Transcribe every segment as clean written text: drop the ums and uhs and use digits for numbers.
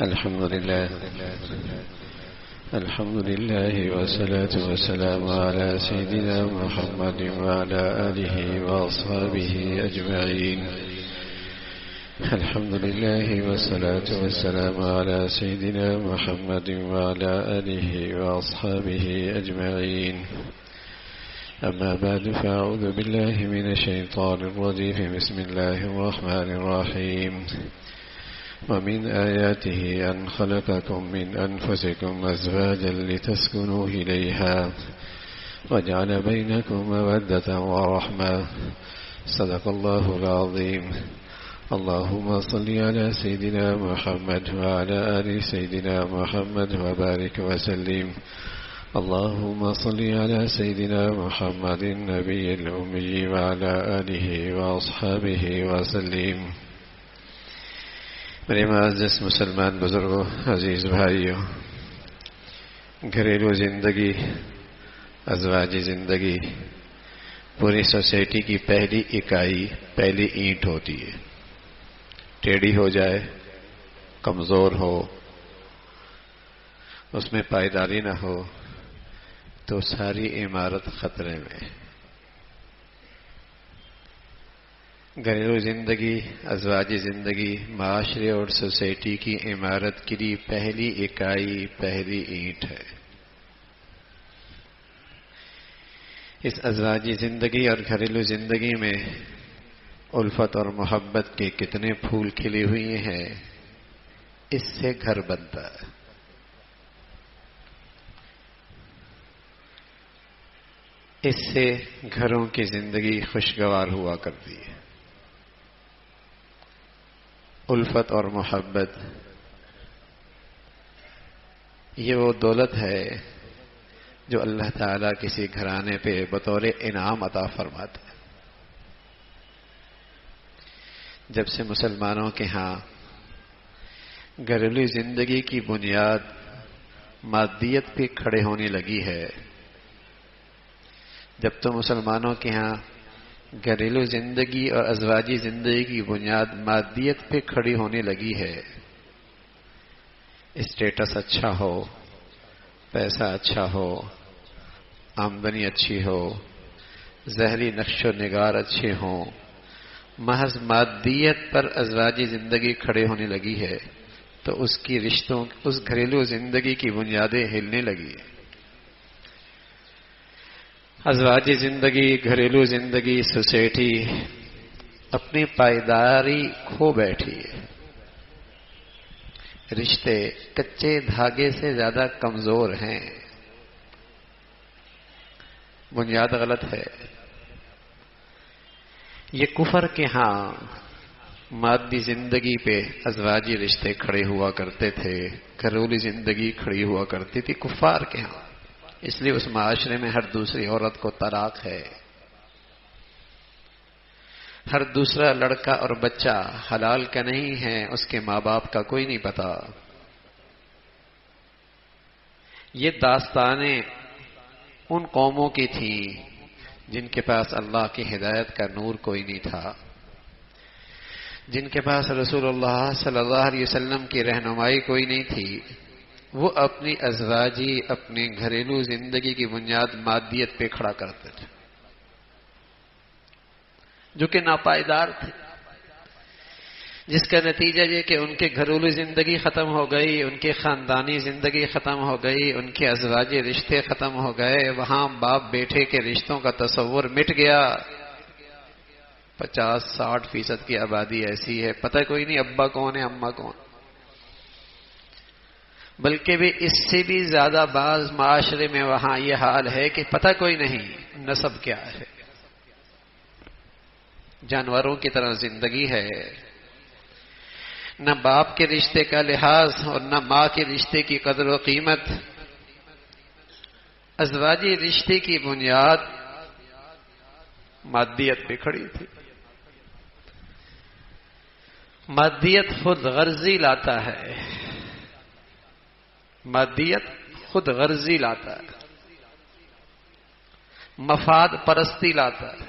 الحمد لله والصلاة والسلام على سيدنا محمد وعلى آله وأصحابه أجمعين. الحمد لله والصلاة والسلام على سيدنا محمد وعلى آله وأصحابه أجمعين. أما بعد فأعوذ بالله من الشيطان الرجيم. بسم الله الرحمن الرحيم. ومن آياته أن خلقكم من أنفسكم أزواجا لتسكنوا إليها وجعل بينكم مودة ورحمة. صدق الله العظيم. اللهم صل على سيدنا محمد وعلى آل سيدنا محمد وبارك وسلم. اللهم صل على سيدنا محمد النبي الأمي وعلى آله وأصحابه وسلم. میرے معزز مسلمان بزرگوں، عزیز بھائیوں، گھریلو زندگی، ازواجی زندگی پوری سوسائٹی کی پہلی اکائی، پہلی اینٹ ہوتی ہے. ٹیڑھی ہو جائے، کمزور ہو، اس میں پائیداری نہ ہو تو ساری عمارت خطرے میں. گھریلو زندگی، ازواجی زندگی معاشرے اور سوسائٹی کی عمارت کے لیے پہلی اکائی، پہلی اینٹ ہے. اس ازواجی زندگی اور گھریلو زندگی میں الفت اور محبت کے کتنے پھول کھلے ہوئے ہیں. اس سے گھر بنتا ہے. اس سے گھروں کی زندگی خوشگوار ہوا کرتی ہے. الفت اور محبت یہ وہ دولت ہے جو اللہ تعالیٰ کسی گھرانے پہ بطور انعام عطا فرماتا ہے. جب سے مسلمانوں کے ہاں گھریلو زندگی کی بنیاد مادیت پہ کھڑے ہونے لگی ہے، جب تو مسلمانوں کے ہاں گھریلو زندگی اور ازواجی زندگی کی بنیاد مادیت پہ کھڑی ہونے لگی ہے، اسٹیٹس اچھا ہو، پیسہ اچھا ہو، آمدنی اچھی ہو، ظاہری نقش و نگار اچھے ہوں، محض مادیت پر ازواجی زندگی کھڑے ہونے لگی ہے تو اس کی رشتوں، اس گھریلو زندگی کی بنیادیں ہلنے لگی. ازواجی زندگی، گھریلو زندگی، سوسائٹی اپنی پائیداری کھو بیٹھی ہے. رشتے کچے دھاگے سے زیادہ کمزور ہیں. بنیاد غلط ہے. یہ کفر کے ہاں مادی زندگی پہ ازواجی رشتے کھڑے ہوا کرتے تھے، گھریلو زندگی کھڑی ہوا کرتی تھی کفار کے ہاں. اس لیے اس معاشرے میں ہر دوسری عورت کو طلاق ہے. ہر دوسرا لڑکا اور بچہ حلال کا نہیں ہے، اس کے ماں باپ کا کوئی نہیں پتا. یہ داستانیں ان قوموں کی تھیں جن کے پاس اللہ کی ہدایت کا نور کوئی نہیں تھا، جن کے پاس رسول اللہ صلی اللہ علیہ وسلم کی رہنمائی کوئی نہیں تھی. وہ اپنی ازواجی، اپنی گھریلو زندگی کی بنیاد مادیت پہ کھڑا کرتے تھے جو کہ ناپائیدار تھے، جس کا نتیجہ یہ کہ ان کے گھریلو زندگی ختم ہو گئی، ان کی خاندانی زندگی ختم ہو گئی، ان کے ازواجی رشتے ختم ہو گئے. وہاں باپ بیٹے کے رشتوں کا تصور مٹ گیا. 50-60% کی آبادی ایسی ہے، پتہ کوئی نہیں ابا کون ہے، اماں کون. بلکہ بھی اس سے بھی زیادہ بعض معاشرے میں وہاں یہ حال ہے کہ پتہ کوئی نہیں نسب کیا ہے. جانوروں کی طرح زندگی ہے. نہ باپ کے رشتے کا لحاظ اور نہ ماں کے رشتے کی قدر و قیمت. ازواجی رشتے کی بنیاد مادیت پہ کھڑی تھی. مادیت خود غرضی لاتا ہے. مادیت خود غرضی لاتا ہے، مفاد پرستی لاتا ہے.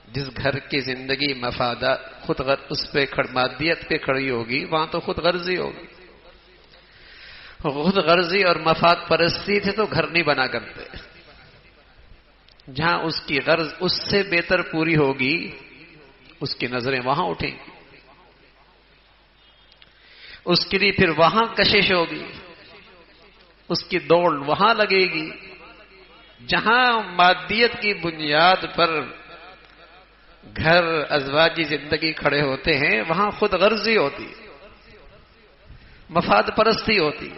جس گھر کی زندگی مفادات خود اس پہ مادیت پہ کھڑی ہوگی وہاں تو خود غرضی ہوگی. خود غرضی اور مفاد پرستی تھے تو گھر نہیں بنا کرتے. جہاں اس کی غرض اس سے بہتر پوری ہوگی اس کی نظریں وہاں اٹھیں گی، اس کے لیے پھر وہاں کشش ہوگی، اس کی دوڑ وہاں لگے گی. جہاں مادیت کی بنیاد پر گھر ازواجی زندگی کھڑے ہوتے ہیں وہاں خود غرضی ہوتی، مفاد پرستی ہوتی.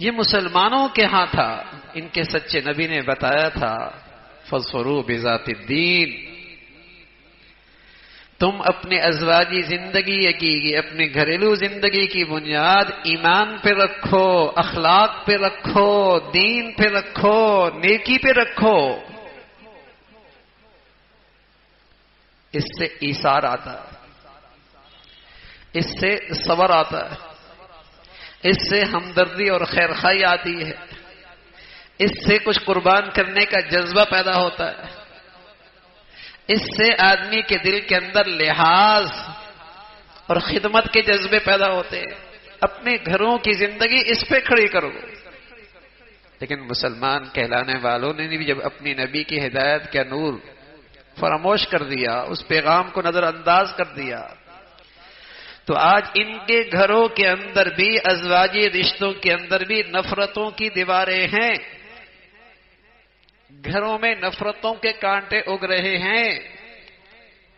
یہ مسلمانوں کے ہاں تھا. ان کے سچے نبی نے بتایا تھا فَاظْفَرُوا بِذَاتِ الدِّينِ، تم اپنے ازواجی زندگی کی، اپنے گھریلو زندگی کی بنیاد ایمان پہ رکھو، اخلاق پہ رکھو، دین پہ رکھو، نیکی پہ رکھو. اس سے ایثار آتا ہے، اس سے صبر آتا ہے، اس سے ہمدردی اور خیرخواہی آتی ہے، اس سے کچھ قربان کرنے کا جذبہ پیدا ہوتا ہے، اس سے آدمی کے دل کے اندر لحاظ اور خدمت کے جذبے پیدا ہوتے ہیں. اپنے گھروں کی زندگی اس پہ کھڑی کرو. لیکن مسلمان کہلانے والوں نے بھی جب اپنی نبی کی ہدایت کا نور فراموش کر دیا، اس پیغام کو نظر انداز کر دیا، تو آج ان کے گھروں کے اندر بھی، ازواجی رشتوں کے اندر بھی نفرتوں کی دیواریں ہیں. گھروں میں نفرتوں کے کانٹے اگ رہے ہیں.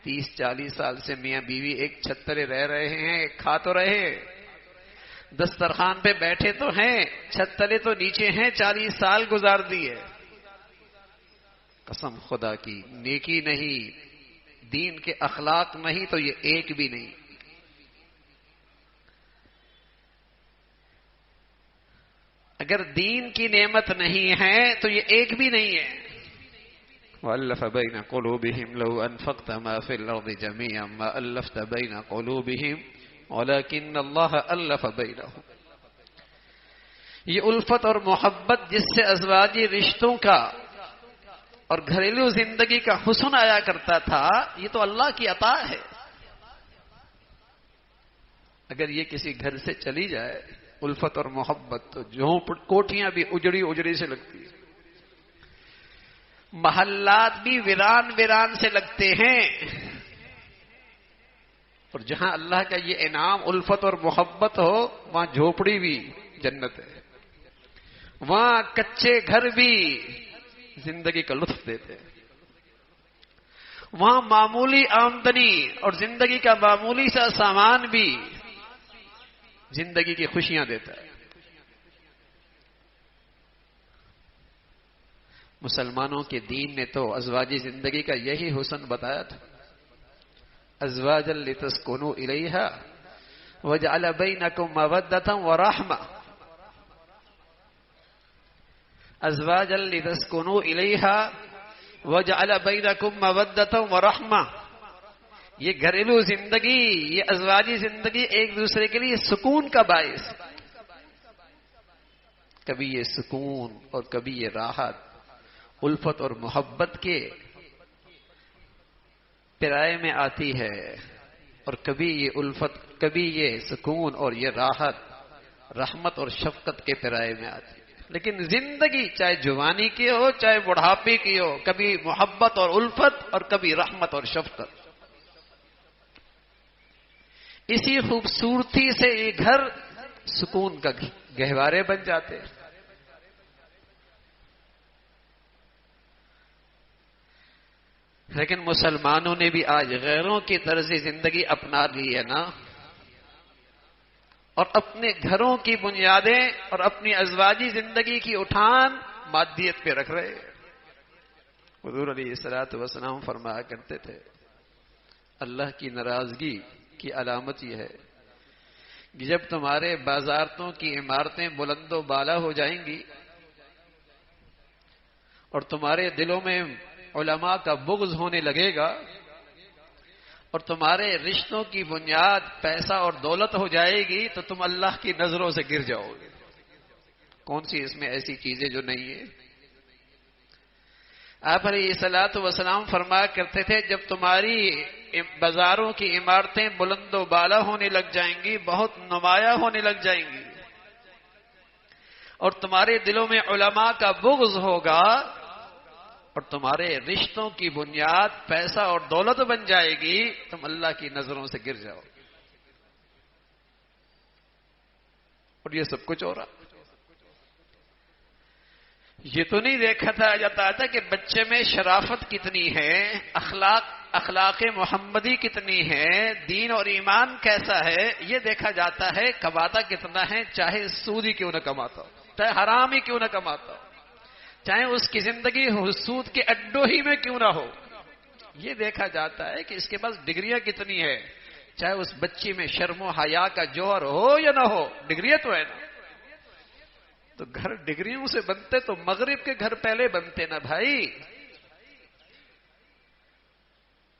30-40 سال سے میاں بیوی ایک چھت تلے رہ رہے ہیں، کھا تو رہے، دسترخوان پہ بیٹھے تو ہیں، چھت تلے تو نیچے ہیں، 40 سال گزار دیے. قسم خدا کی نیکی نہیں، دین کے اخلاق نہیں تو یہ ایک بھی نہیں. اگر دین کی نعمت نہیں ہے تو یہ ایک بھی نہیں ہے. وَأَلَّفَ بَيْنَ قُلُوبِهِمْ لَوْ أَنفَقْتَ مَا فِي الْأَرْضِ جَمِيعًا مَا أَلَّفْتَ بَيْنَ قُلُوبِهِمْ وَلَكِنَّ اللَّهَ أَلَّفَ بَيْنَهُمْ. یہ الفت اور محبت جس سے ازواجی رشتوں کا اور گھریلو زندگی کا حسن آیا کرتا تھا، یہ تو اللہ کی عطا ہے. اگر یہ کسی گھر سے چلی جائے الفت اور محبت تو کوٹھیاں بھی اجڑی اجڑی سے لگتی ہیں، محلات بھی ویران ویران سے لگتے ہیں. اور جہاں اللہ کا یہ انعام الفت اور محبت ہو وہاں جھوپڑی بھی جنت ہے، وہاں کچے گھر بھی زندگی کا لطف دیتے ہیں، وہاں معمولی آمدنی اور زندگی کا معمولی سا سامان بھی زندگی کی خوشیاں دیتا ہے. مسلمانوں کے دین نے تو ازواجی زندگی کا یہی حسن بتایا تھا. ازواجا لتسکنوا الیہا وجعل بینکم مودۃ ورحمۃ. ازواجا لتسکنوا الیہا وجعل بینکم مودۃ ورحمۃ. یہ گھریلو زندگی، یہ ازواجی زندگی ایک دوسرے کے لیے سکون کا باعث. کبھی یہ سکون اور کبھی یہ راحت الفت اور محبت کے پرائے میں آتی ہے، اور کبھی یہ الفت، کبھی یہ سکون اور یہ راحت رحمت اور شفقت کے پرائے میں آتی ہے. لیکن زندگی چاہے جوانی کی ہو چاہے بڑھاپے کی ہو، کبھی محبت اور الفت اور کبھی رحمت اور شفقت. اسی خوبصورتی سے یہ گھر سکون کا گہوارے بن جاتے ہیں. لیکن مسلمانوں نے بھی آج غیروں کی طرز زندگی اپنا لی ہے نا، اور اپنے گھروں کی بنیادیں اور اپنی ازواجی زندگی کی اٹھان مادیت پہ رکھ رہے. حضور علیہ الصلوۃ والسلام فرمایا کرتے تھے اللہ کی ناراضگی کی علامت یہ ہے کہ جب تمہارے بازارتوں کی عمارتیں بلند و بالا ہو جائیں گی اور تمہارے دلوں میں علماء کا بغض ہونے لگے گا اور تمہارے رشتوں کی بنیاد پیسہ اور دولت ہو جائے گی تو تم اللہ کی نظروں سے گر جاؤ گے. کون سی اس میں ایسی چیزیں جو نہیں ہے؟ آپ علیہ الصلوۃ والسلام فرمایا کرتے تھے جب تمہاری بازاروں کی عمارتیں بلند و بالا ہونے لگ جائیں گی، بہت نمایاں ہونے لگ جائیں گی، اور تمہارے دلوں میں علماء کا بغض ہوگا اور تمہارے رشتوں کی بنیاد پیسہ اور دولت بن جائے گی، تم اللہ کی نظروں سے گر جاؤ گے۔ اور یہ سب کچھ ہو رہا۔ یہ تو نہیں دیکھا جاتا تھا کہ بچے میں شرافت کتنی ہے، اخلاق محمدی کتنی ہے، دین اور ایمان کیسا ہے، یہ دیکھا جاتا ہے کماتا کتنا ہے، چاہے سود ہی کیوں نہ کماتا ہو، چاہے حرام ہی کیوں نہ کماتا ہو، چاہے اس کی زندگی سود کے اڈوں ہی میں کیوں نہ ہو۔ یہ دیکھا جاتا ہے کہ اس کے پاس ڈگریاں کتنی ہے، چاہے اس بچی میں شرم و حیا کا جوہر ہو یا نہ ہو، ڈگریاں تو ہے نا۔ تو گھر ڈگریوں سے بنتے تو مغرب کے گھر پہلے بنتے نا بھائی،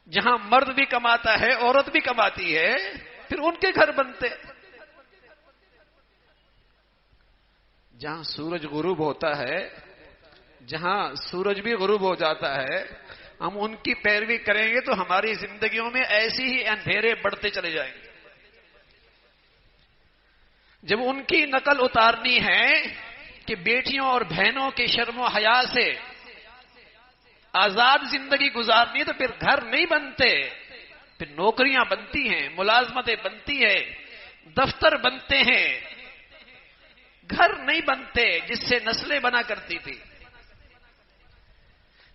جہاں مرد بھی کماتا ہے عورت بھی کماتی ہے، پھر ان کے گھر بنتے۔ جہاں سورج غروب ہوتا ہے، جہاں سورج بھی غروب ہو جاتا ہے، ہم ان کی پیروی کریں گے تو ہماری زندگیوں میں ایسی ہی اندھیرے بڑھتے چلے جائیں گے۔ جب ان کی نقل اتارنی ہے کہ بیٹیوں اور بہنوں کے شرم و حیا سے آزاد زندگی گزارنی ہے، تو پھر گھر نہیں بنتے، پھر نوکریاں بنتی ہیں، ملازمتیں بنتی ہیں، دفتر بنتے ہیں، گھر نہیں بنتے جس سے نسلیں بنا کرتی تھی،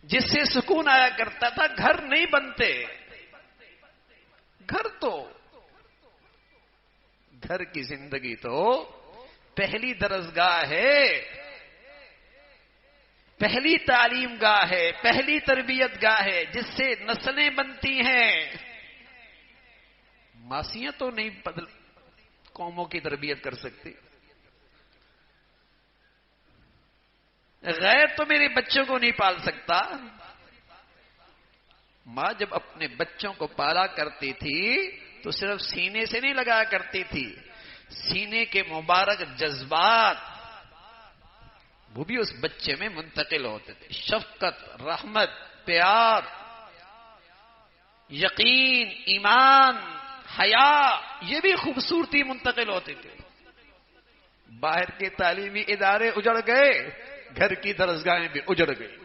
جس سے سکون آیا کرتا تھا، گھر نہیں بنتے۔ گھر کی زندگی تو پہلی درسگاہ ہے، پہلی تعلیم گاہ ہے، پہلی تربیت گاہ ہے، جس سے نسلیں بنتی ہیں۔ ماسیاں تو نہیں قوموں کی تربیت کر سکتی، غیر تو میرے بچوں کو نہیں پال سکتا۔ ماں جب اپنے بچوں کو پالا کرتی تھی تو صرف سینے سے نہیں لگایا کرتی تھی، سینے کے مبارک جذبات وہ بھی اس بچے میں منتقل ہوتے تھے، شفقت، رحمت، پیار، یقین، ایمان، حیا، یہ بھی خوبصورتی منتقل ہوتی تھی۔ باہر کے تعلیمی ادارے اجڑ گئے، گھر کی درسگاہیں بھی اجڑ گئی،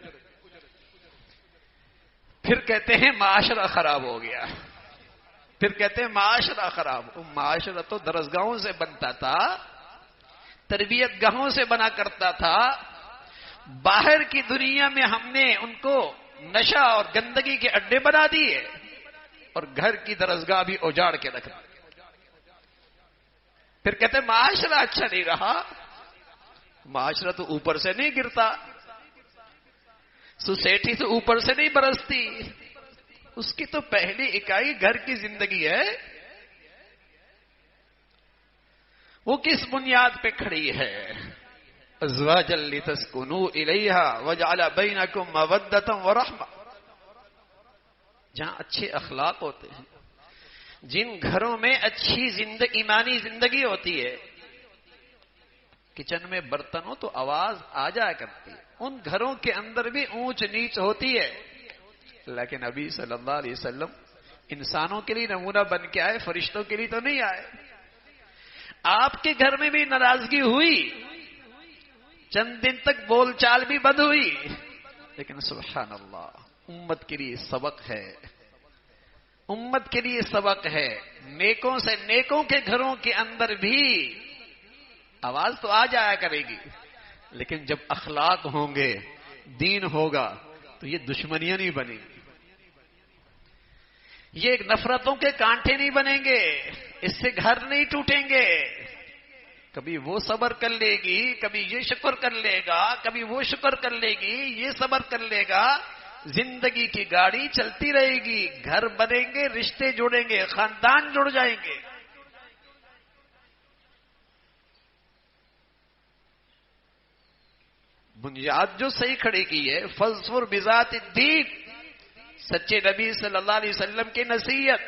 پھر کہتے ہیں معاشرہ خراب ہو گیا، پھر کہتے ہیں معاشرہ خراب ہو۔ معاشرہ تو درسگاہوں سے بنتا تھا، تربیت گاہوں سے بنا کرتا تھا۔ باہر کی دنیا میں ہم نے ان کو نشہ اور گندگی کے اڈے بنا دیے، اور گھر کی درسگاہ بھی اجاڑ کے رکھ دی۔ پھر کہتے ہیں معاشرہ اچھا نہیں رہا۔ معاشرہ تو اوپر سے نہیں گرتا، سوسائٹی تو اوپر سے نہیں برستی، اس کی تو پہلی اکائی گھر کی زندگی ہے۔ وہ کس بنیاد پہ کھڑی ہے؟ ازواجا لتسکنوا الیہا وجعل بینکم مودۃ ورحمہ۔ جہاں اچھے اخلاق ہوتے ہیں، جن گھروں میں اچھی ایمانی زندگی ہوتی ہے، کچن میں برتن ہو تو آواز آ جایا کرتی ہے، ان گھروں کے اندر بھی اونچ نیچ ہوتی ہے۔ لیکن ابھی صلی اللہ علیہ وسلم انسانوں کے لیے نمونہ بن کے آئے، فرشتوں کے لیے تو نہیں آئے۔ آپ کے گھر میں بھی ناراضگی ہوئی، چند دن تک بول چال بھی بند ہوئی، لیکن سبحان اللہ، امت کے لیے سبق ہے، امت کے لیے سبق ہے۔ نیکوں سے نیکوں کے گھروں کے اندر بھی آواز تو آ جایا کرے گی، لیکن جب اخلاق ہوں گے، دین ہوگا، تو یہ دشمنیاں نہیں بنیں گی، یہ ایک نفرتوں کے کانٹے نہیں بنیں گے، اس سے گھر نہیں ٹوٹیں گے۔ کبھی وہ صبر کر لے گی، کبھی یہ شکر کر لے گا، کبھی وہ شکر کر لے گی، یہ صبر کر لے گا، زندگی کی گاڑی چلتی رہے گی، گھر بنیں گے، رشتے جڑیں گے، خاندان جڑ جائیں گے۔ بنیاد جو صحیح کھڑی کی ہے، فاظفر بذات الدین، سچے نبی صلی اللہ علیہ وسلم کی نصیحت۔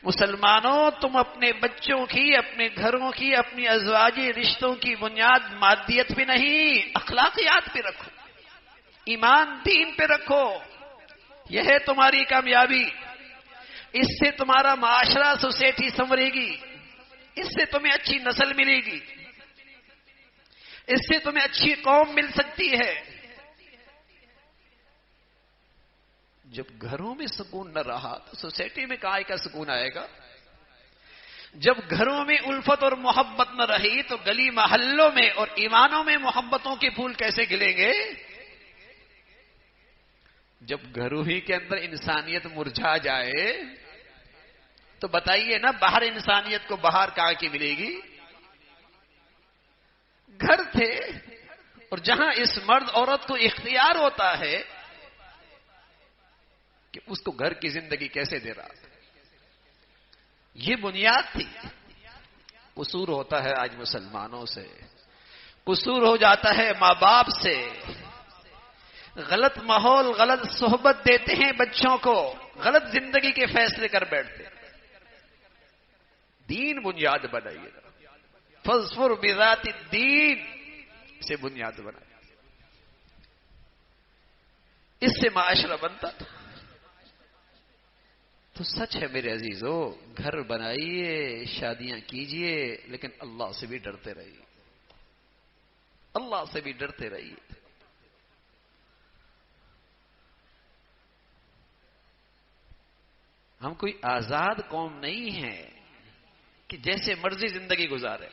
مسلمانوں، تم اپنے بچوں کی، اپنے گھروں کی، اپنی ازواجی رشتوں کی بنیاد مادیت پہ نہیں، اخلاقیات پہ رکھو، ایمان دین پہ رکھو، یہ ہے تمہاری کامیابی۔ اس سے تمہارا معاشرہ، سوسائٹی سنورے گی، اس سے تمہیں اچھی نسل ملے گی۔ اس سے تمہیں اچھی قوم مل سکتی ہے۔ جب گھروں میں سکون نہ رہا تو سوسائٹی میں کہاں کا سکون آئے گا؟ جب گھروں میں الفت اور محبت نہ رہی تو گلی محلوں میں اور ایوانوں میں محبتوں کے پھول کیسے کھلیں گے؟ جب گھروں ہی کے اندر انسانیت مرجھا جائے تو بتائیے نا باہر انسانیت کو باہر کہاں کی ملے گی؟ گھر تھے، اور جہاں اس مرد عورت کو اختیار ہوتا ہے کہ اس کو گھر کی زندگی کیسے دے رہا، یہ بنیاد تھی۔ قصور ہوتا ہے آج مسلمانوں سے، قصور ہو جاتا ہے ماں باپ سے، غلط ماحول غلط صحبت دیتے ہیں بچوں کو، غلط زندگی کے فیصلے کر بیٹھتے ہیں۔ دین بنیاد بنائیے، فاظفر بذات الدین سے بنیاد بنائیے، اس سے معاشرہ بنتا تھا۔ تو سچ ہے میرے عزیزو، گھر بنائیے، شادیاں کیجئے، لیکن اللہ سے بھی ڈرتے رہیے، اللہ سے بھی ڈرتے رہیے۔ ہم کوئی آزاد قوم نہیں ہیں کہ جیسے مرضی زندگی گزارے،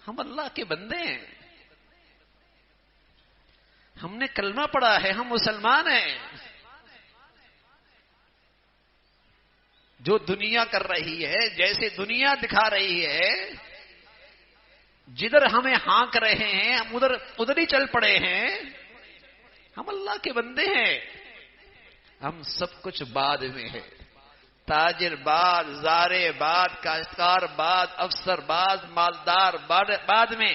ہم اللہ کے بندے ہیں، ہم نے کلمہ پڑھا ہے، ہم مسلمان ہیں۔ جو دنیا کر رہی ہے، جیسے دنیا دکھا رہی ہے، جدھر ہمیں ہانک رہے ہیں ہم ادھر ہی چل پڑے ہیں۔ ہم اللہ کے بندے ہیں، ہم سب کچھ بعد میں ہے، تاجر بعد، زارے بعد، کاشتکار بعد، افسر بعد، مالدار بعد میں،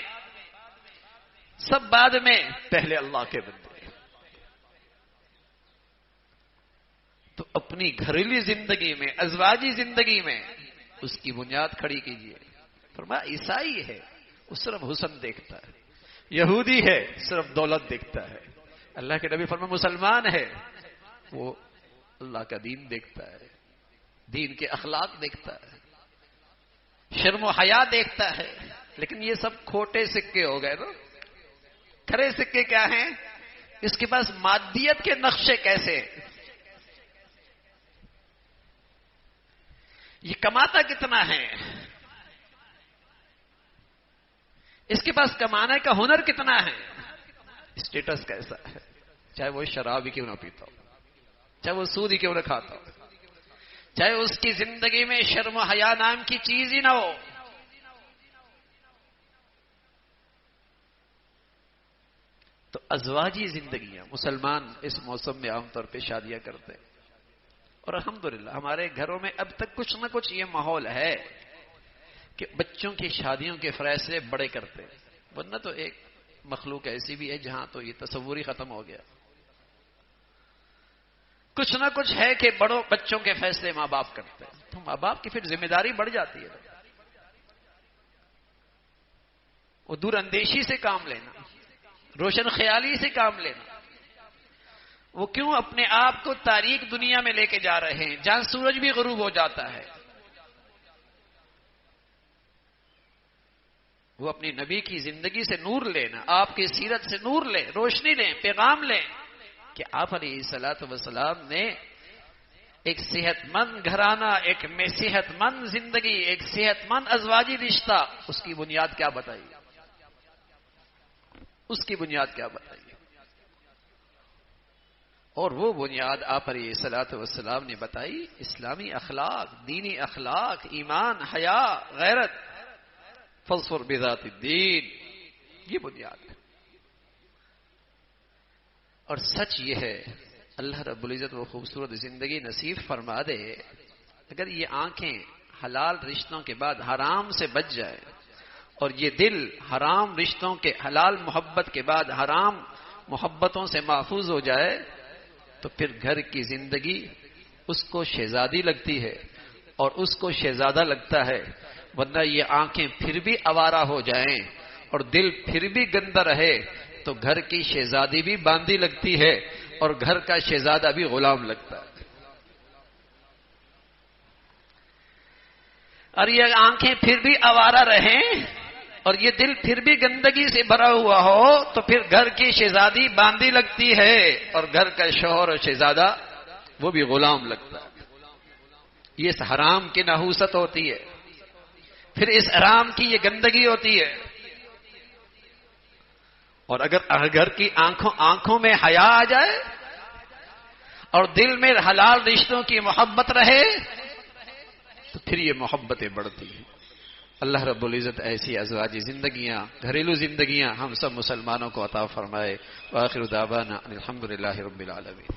سب بعد میں، پہلے اللہ کے بندے۔ تو اپنی گھریلو زندگی میں، ازواجی زندگی میں اس کی بنیاد کھڑی کیجیے۔ فرمایا عیسائی ہے وہ صرف حسن دیکھتا ہے، یہودی ہے صرف دولت دیکھتا ہے، اللہ کے نبی فرمایا مسلمان ہے وہ اللہ کا دین دیکھتا ہے، دین کے اخلاق دیکھتا ہے، شرم و حیا دیکھتا ہے۔ لیکن یہ سب کھوٹے سکے ہو گئے نا۔ کھرے سکے کیا ہیں؟ اس کے پاس مادیت کے نقشے کیسے، یہ کماتا کتنا ہے، اس کے پاس کمانے کا ہنر کتنا ہے، اسٹیٹس کیسا ہے، چاہے وہ شراب ہی کیوں نہ پیتا ہو، چاہے وہ سود ہی کیوں نہ کھاتا ہو، چاہے اس کی زندگی میں شرم و حیا نام کی چیز ہی نہ ہو۔ تو ازواجی زندگیاں مسلمان اس موسم میں عام طور پہ شادیاں کرتے ہیں، اور الحمدللہ ہمارے گھروں میں اب تک کچھ نہ کچھ یہ ماحول ہے کہ بچوں کی شادیوں کے فیصلے بڑے کرتے ہیں، ورنہ تو ایک مخلوق ایسی بھی ہے جہاں تو یہ تصور ہی ختم ہو گیا۔ کچھ نہ کچھ ہے کہ بچوں کے فیصلے ماں باپ کرتے ہیں، تو ماں باپ کی پھر ذمہ داری بڑھ جاتی ہے، وہ دور اندیشی سے کام لینا، روشن خیالی سے کام لینا۔ وہ کیوں اپنے آپ کو تاریک دنیا میں لے کے جا رہے ہیں جہاں سورج بھی غروب ہو جاتا ہے؟ وہ اپنی نبی کی زندگی سے نور لینا، آپ کی سیرت سے نور لیں، روشنی لیں، پیغام لیں کہ آپ علیہ الصلوۃ والسلام نے ایک صحت مند گھرانہ، ایک صحت مند زندگی، ایک صحت مند ازواجی رشتہ، اس کی بنیاد کیا بتائیے، اس کی بنیاد کیا بتائیے؟ اور وہ بنیاد آپ علیہ الصلوۃ والسلام نے بتائی، اسلامی اخلاق، دینی اخلاق، ایمان، حیا، غیرت، فاظفر بذات الدین، یہ بنیاد ہے۔ اور سچ یہ ہے، اللہ رب العزت وہ خوبصورت زندگی نصیب فرما دے، اگر یہ آنکھیں حلال رشتوں کے بعد حرام سے بچ جائے، اور یہ دل حرام رشتوں کے، حلال محبت کے بعد حرام محبتوں سے محفوظ ہو جائے، تو پھر گھر کی زندگی اس کو شہزادی لگتی ہے اور اس کو شہزادہ لگتا ہے، ورنہ یہ آنکھیں پھر بھی آوارہ ہو جائیں اور دل پھر بھی گندا رہے تو گھر کی شہزادی بھی باندھی لگتی ہے اور گھر کا شہزادہ بھی غلام لگتا ہے۔ اور یہ آنکھیں پھر بھی آوارہ رہیں اور یہ دل پھر بھی گندگی سے بھرا ہوا ہو تو پھر گھر کی شہزادی باندھی لگتی ہے اور گھر کا شوہر اور شہزادہ وہ بھی غلام لگتا ہے. یہ اس حرام کی نحوست ہوتی ہے، پھر اس حرام کی یہ گندگی ہوتی ہے. اور اگر گھر کی آنکھوں میں حیا آ جائے اور دل میں حلال رشتوں کی محبت رہے تو پھر یہ محبتیں بڑھتی ہیں. اللہ رب العزت ایسی ازواجی زندگیاں، گھریلو زندگیاں ہم سب مسلمانوں کو عطا فرمائے. وآخر دعوانا الحمدللہ رب العالمین.